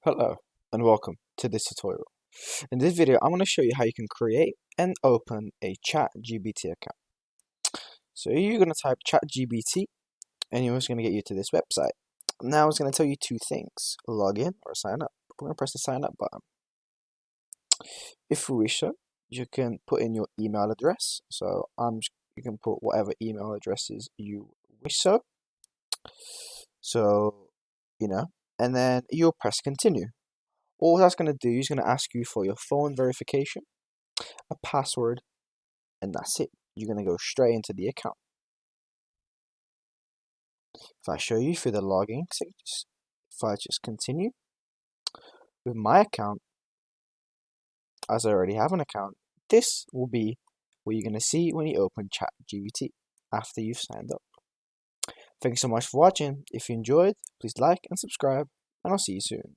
Hello and welcome to this tutorial. In this video, I'm going to show you how you can create and open a ChatGPT account. So you're going to type ChatGPT and it's going to get you to this website. Now it's going to tell you two things, log in or sign up. We're going to press the sign up button. If you wish so, you can put in your email address. You can put whatever email addresses you wish so. And then you'll press continue. All that's going to do is going to ask you for your phone verification, a password, and that's it. You're going to go straight into the account. If I show you through the login, if I just continue with my account, as I already have an account, this will be what you're going to see when you open ChatGPT after you've signed up. Thanks so much for watching. If you enjoyed, please like and subscribe, and I'll see you soon.